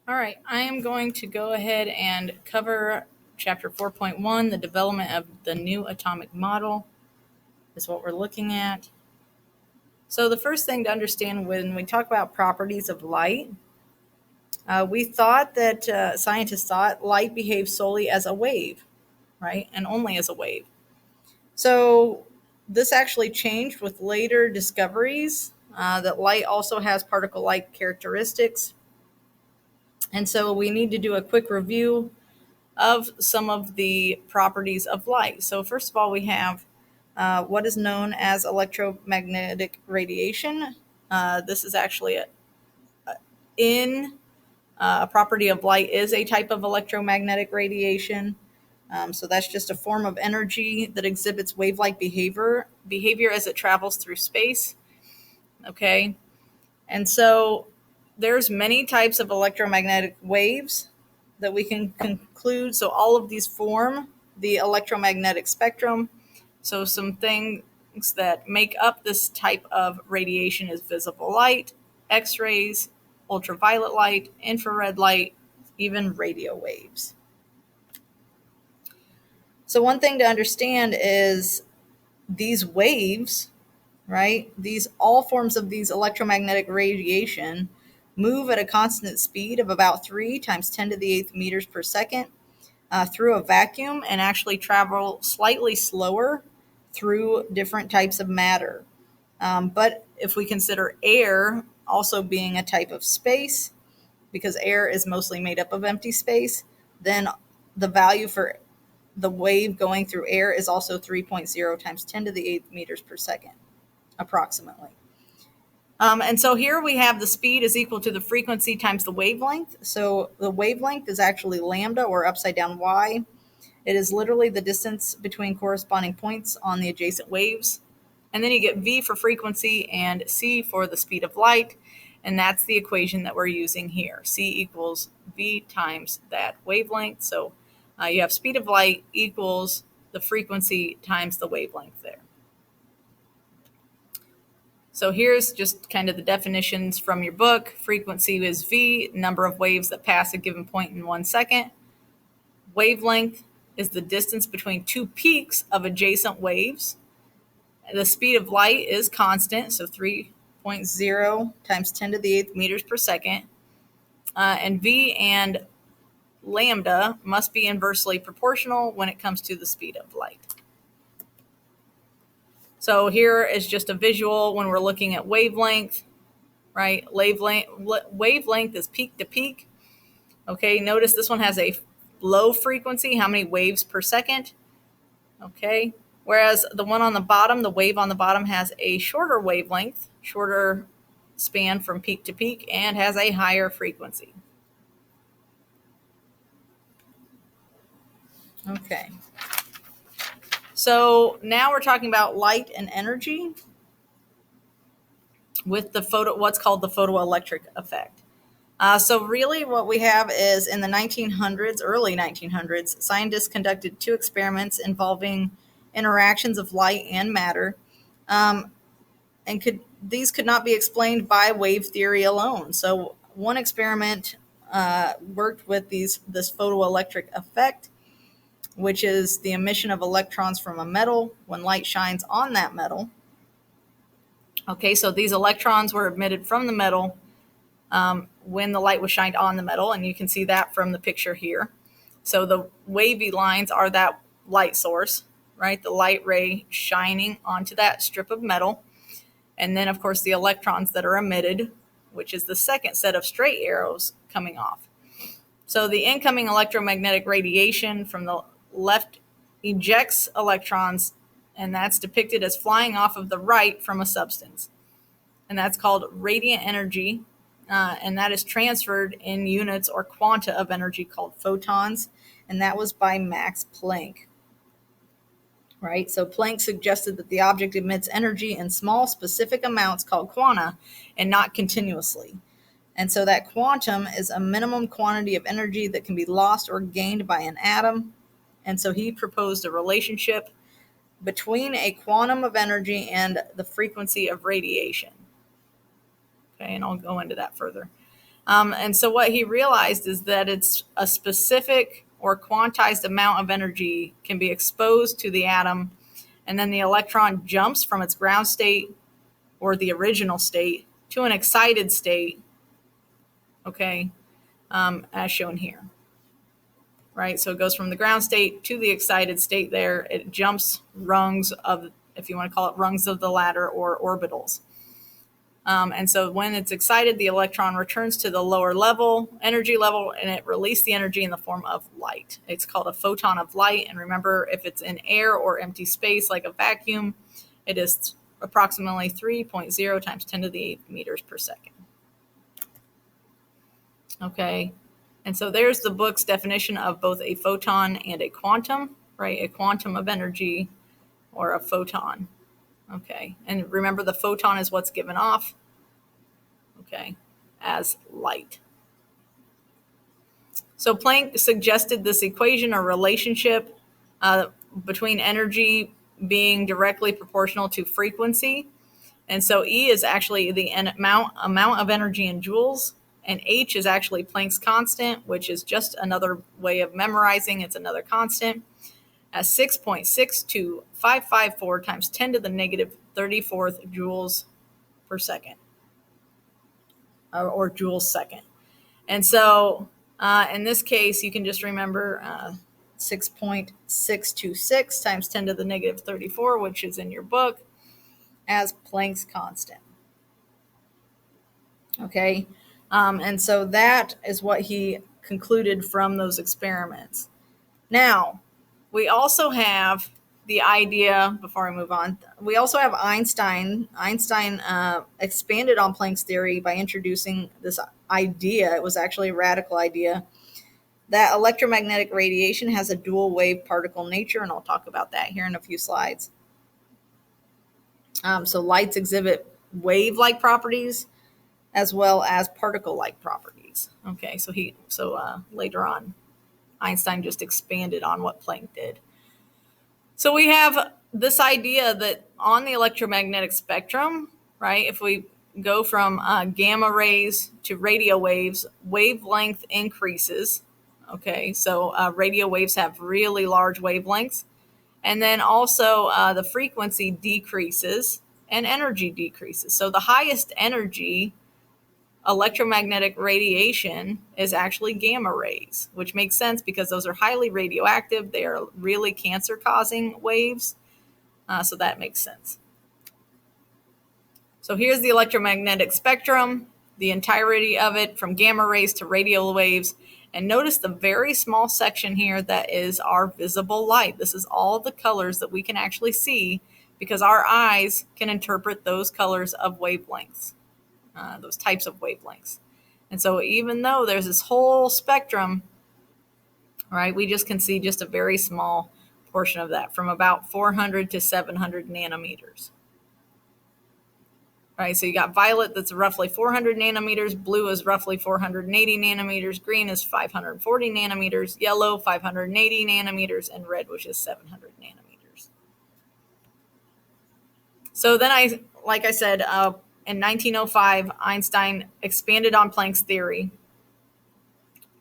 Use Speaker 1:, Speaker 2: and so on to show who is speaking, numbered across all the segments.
Speaker 1: All right, I am going to go ahead and cover chapter 4.1, the development of the new atomic model is what we're looking at. So the first thing to understand when we talk about properties of light, we thought that scientists thought light behaves solely as a wave, right? And only as a wave. So this actually changed with later discoveries that light also has particle-like characteristics. And so we need to do a quick review of some of the properties of light. So first of all, we have what is known as electromagnetic radiation. This is actually a property of light is a type of electromagnetic radiation. So that's just a form of energy that exhibits wave-like behavior as it travels through space. Okay, and so there's many types of electromagnetic waves that we can conclude. So all of these form the electromagnetic spectrum. So some things that make up this type of radiation is visible light, X-rays, ultraviolet light, infrared light, even radio waves. So one thing to understand is these waves, right? All forms of these electromagnetic radiation move at a constant speed of about 3 times 10 to the 8th meters per second through a vacuum and actually travel slightly slower through different types of matter. But if we consider air also being a type of space, because air is mostly made up of empty space, then the value for the wave going through air is also 3.0 times 10 to the 8th meters per second, approximately. And so here we have the speed is equal to the frequency times the wavelength. So the wavelength is actually lambda, or upside down y. It is literally the distance between corresponding points on the adjacent waves. And then you get v for frequency and c for the speed of light. And that's the equation that we're using here. C equals v times that wavelength. So you have speed of light equals the frequency times the wavelength there. So here's just kind of the definitions from your book. Frequency is v, number of waves that pass a given point in 1 second. Wavelength is the distance between two peaks of adjacent waves. The speed of light is constant, so 3.0 times 10 to the 8th meters per second. And v and lambda must be inversely proportional when it comes to the speed of light. So here is just a visual when we're looking at wavelength, right? Wavelength is peak to peak. Okay, notice this one has a low frequency, how many waves per second. Okay, whereas the one on the bottom, the wave on the bottom, has a shorter wavelength, shorter span from peak to peak, and has a higher frequency. Okay. So now we're talking about light and energy with what's called the photoelectric effect. So really what we have is in the 1900s, early 1900s, scientists conducted 2 experiments involving interactions of light and matter. And these could not be explained by wave theory alone. So one experiment worked with this photoelectric effect, which is the emission of electrons from a metal when light shines on that metal. Okay, so these electrons were emitted from the metal when the light was shined on the metal, and you can see that from the picture here. So the wavy lines are that light source, right? The light ray shining onto that strip of metal. And then, of course, the electrons that are emitted, which is the second set of straight arrows coming off. So the incoming electromagnetic radiation from the left ejects electrons, and that's depicted as flying off of the right from a substance. And that's called radiant energy, and that is transferred in units or quanta of energy called photons, and that was by Max Planck. Right? So Planck suggested that the object emits energy in small specific amounts called quanta and not continuously. And so that quantum is a minimum quantity of energy that can be lost or gained by an atom. And so he proposed a relationship between a quantum of energy and the frequency of radiation. Okay, and I'll go into that further. And so what he realized is that it's a specific or quantized amount of energy can be exposed to the atom, and then the electron jumps from its ground state or the original state to an excited state, okay, as shown here. Right, so it goes from the ground state to the excited state there. It jumps rungs of, if you want to call it rungs of the ladder or orbitals. And so when it's excited, the electron returns to the lower level, energy level, and it releases the energy in the form of light. It's called a photon of light. And remember, if it's in air or empty space like a vacuum, it is approximately 3.0 times 10 to the 8th meters per second. Okay. And so there's the book's definition of both a photon and a quantum, right? A quantum of energy or a photon. Okay. And remember, the photon is what's given off, okay, as light. So Planck suggested this equation or relationship between energy being directly proportional to frequency. And so E is actually the amount of energy in joules, and H is actually Planck's constant, which is just another way of memorizing. It's another constant, as 6.62554 times 10 to the negative 34th joules per second, or joules second. And so in this case, you can just remember 6.626 times 10 to the negative 34, which is in your book, as Planck's constant. Okay. And so that is what he concluded from those experiments. Now, we also have the idea, before I move on, we also have Einstein. Einstein expanded on Planck's theory by introducing this idea. It was actually a radical idea that electromagnetic radiation has a dual wave particle nature, and I'll talk about that here in a few slides. So lights exhibit wave-like properties as well as particle-like properties. Okay, so later on, Einstein just expanded on what Planck did. So we have this idea that on the electromagnetic spectrum, right, if we go from gamma rays to radio waves, wavelength increases. Okay, so radio waves have really large wavelengths. And then also the frequency decreases and energy decreases. So the highest energy electromagnetic radiation is actually gamma rays, which makes sense because those are highly radioactive. They are really cancer-causing waves. So that makes sense. So here's the electromagnetic spectrum, the entirety of it from gamma rays to radio waves. And notice the very small section here that is our visible light. This is all the colors that we can actually see because our eyes can interpret those colors of wavelengths, those types of wavelengths. And so even though there's this whole spectrum, right, we just can see just a very small portion of that from about 400 to 700 nanometers. Right, so you got violet that's roughly 400 nanometers, blue is roughly 480 nanometers, green is 540 nanometers, yellow 580 nanometers, and red, which is 700 nanometers. So then like I said, in 1905, Einstein expanded on Planck's theory,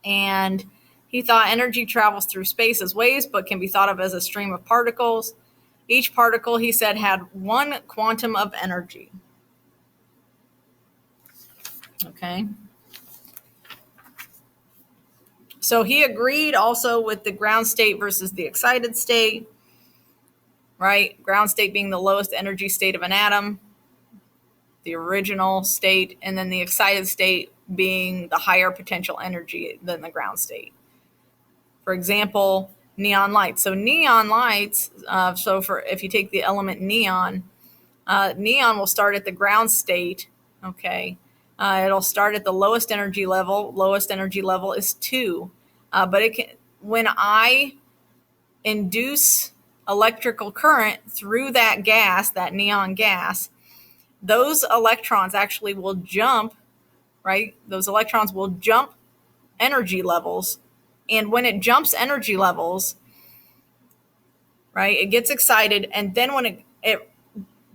Speaker 1: and he thought energy travels through space as waves, but can be thought of as a stream of particles. Each particle, he said, had one quantum of energy. Okay. So he agreed also with the ground state versus the excited state, right? Ground state being the lowest energy state of an atom, the original state, and then the excited state being the higher potential energy than the ground state. For example, neon lights. So neon lights, if you take the element neon, neon will start at the ground state, okay? It'll start at the lowest energy level. Lowest energy level is 2. But when I induce electrical current through that gas, that neon gas, those electrons actually will jump, right? Those electrons will jump energy levels. And when it jumps energy levels, right, it gets excited. And then when it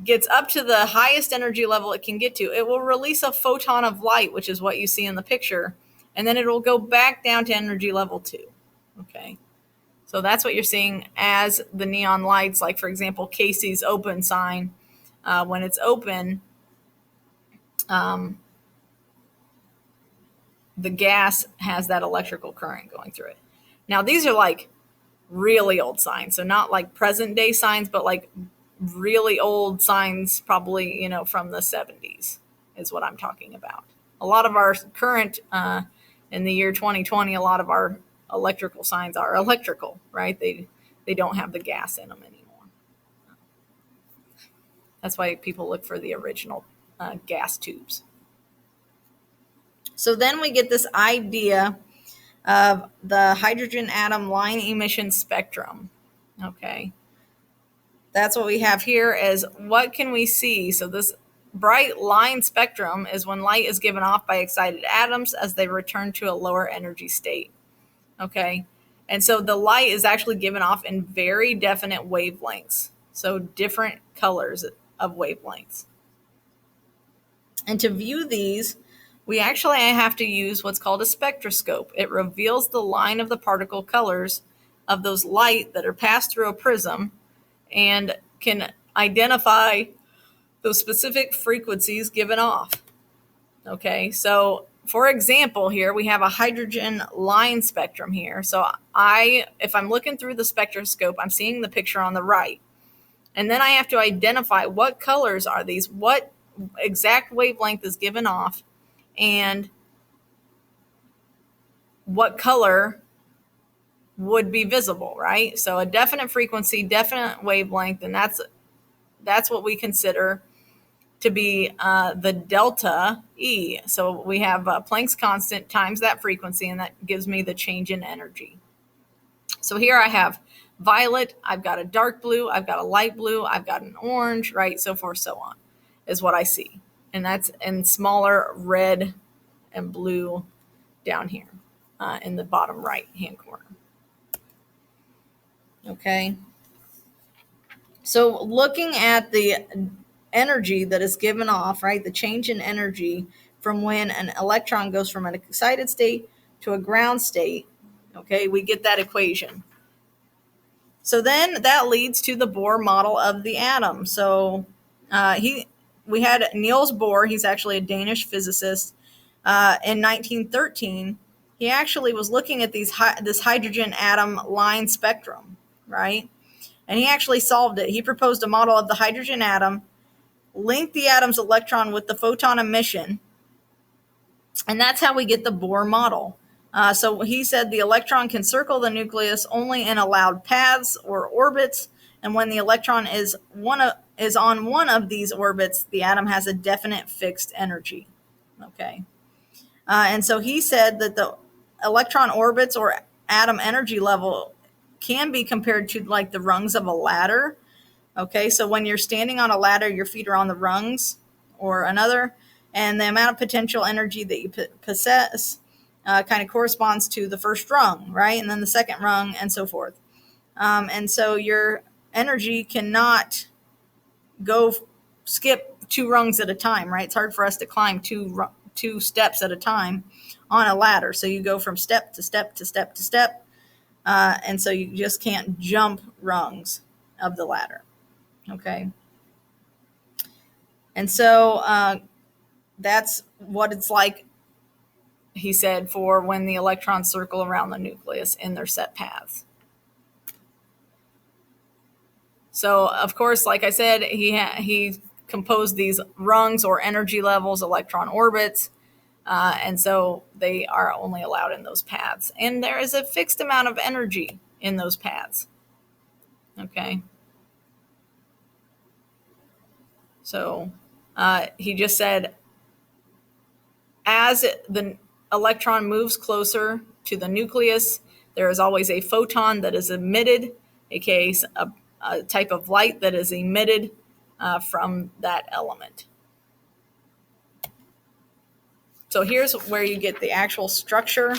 Speaker 1: gets up to the highest energy level it can get to, it will release a photon of light, which is what you see in the picture, and then it will go back down to energy level 2. Okay, so that's what you're seeing as the neon lights, like for example Casey's open sign. When it's open, the gas has that electrical current going through it. Now these are like really old signs, so not like present day signs, but like really old signs, probably from the 70s is what I'm talking about. A lot of our current in the year 2020, a lot of our electrical signs are electrical, right? They don't have the gas in them anymore. That's why people look for the original gas tubes. So then we get this idea of the hydrogen atom line emission spectrum. Okay, that's what we have here is what can we see? So this bright line spectrum is when light is given off by excited atoms as they return to a lower energy state. Okay, and so the light is actually given off in very definite wavelengths, so different colors of wavelengths. And to view these, we actually have to use what's called a spectroscope. It reveals the line of the particle colors of those light that are passed through a prism and can identify those specific frequencies given off. Okay, so for example, here we have a hydrogen line spectrum here. So if I'm looking through the spectroscope, I'm seeing the picture on the right. And then I have to identify what colors are these, what exact wavelength is given off, and what color would be visible, right? So a definite frequency, definite wavelength, and that's what we consider to be the delta E. So we have Planck's constant times that frequency, and that gives me the change in energy. So here I have violet, I've got a dark blue, I've got a light blue, I've got an orange, right? So forth, so on, is what I see. And that's in smaller red and blue down here in the bottom right hand corner. Okay. So looking at the energy that is given off, right, the change in energy from when an electron goes from an excited state to a ground state, okay, we get that equation. So then that leads to the Bohr model of the atom. So we had Niels Bohr. He's actually a Danish physicist. In 1913, he actually was looking at this hydrogen atom line spectrum, right? And he actually solved it. He proposed a model of the hydrogen atom, linked the atom's electron with the photon emission, and that's how we get the Bohr model. So he said the electron can circle the nucleus only in allowed paths or orbits, and when the electron is on one of these orbits, the atom has a definite fixed energy. Okay, and so he said that the electron orbits or atom energy level can be compared to like the rungs of a ladder. Okay, so when you're standing on a ladder, your feet are on the rungs or another, and the amount of potential energy that you possess kind of corresponds to the first rung, right? And then the second rung, and so forth. And so your energy cannot skip 2 rungs at a time, right? It's hard for us to climb two steps at a time on a ladder. So you go from step to step to step to step, and so you just can't jump rungs of the ladder. Okay. And so that's what it's like, he said, for when the electrons circle around the nucleus in their set paths. So, of course, like I said, he composed these rungs or energy levels, electron orbits, and so they are only allowed in those paths. And there is a fixed amount of energy in those paths. Okay. So he just said, as the electron moves closer to the nucleus, there is always a photon that is emitted, aka a type of light that is emitted from that element. So here's where you get the actual structure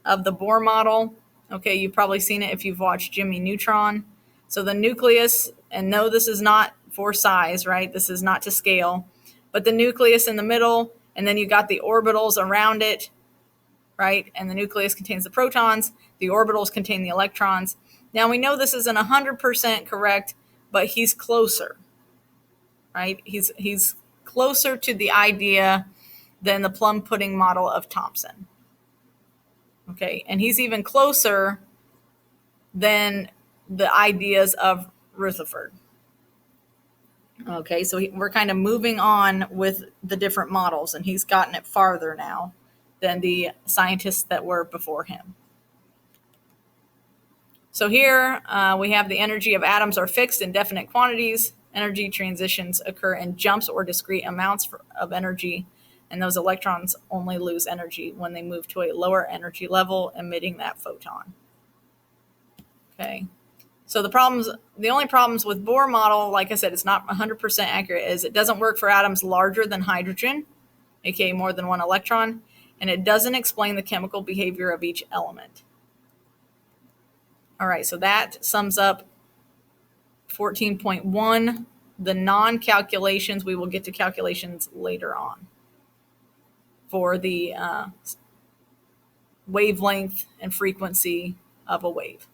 Speaker 1: of the Bohr model. Okay, you've probably seen it if you've watched Jimmy Neutron. So the nucleus, and no, this is not for size, right? This is not to scale, but the nucleus in the middle, and then you got the orbitals around it, right? And the nucleus contains the protons, the orbitals contain the electrons. Now we know this isn't 100% correct, but he's closer, right? He's closer to the idea than the plum pudding model of Thomson. Okay, and he's even closer than the ideas of Rutherford. Okay, so we're kind of moving on with the different models, and he's gotten it farther now than the scientists that were before him. So here we have the energy of atoms are fixed in definite quantities. Energy transitions occur in jumps or discrete amounts of energy, and those electrons only lose energy when they move to a lower energy level, emitting that photon. Okay. So the only problems with Bohr model, like I said, it's not 100% accurate, is it doesn't work for atoms larger than hydrogen, aka more than one electron, and it doesn't explain the chemical behavior of each element. All right, so that sums up 14.1. The non-calculations, we will get to calculations later on for the wavelength and frequency of a wave.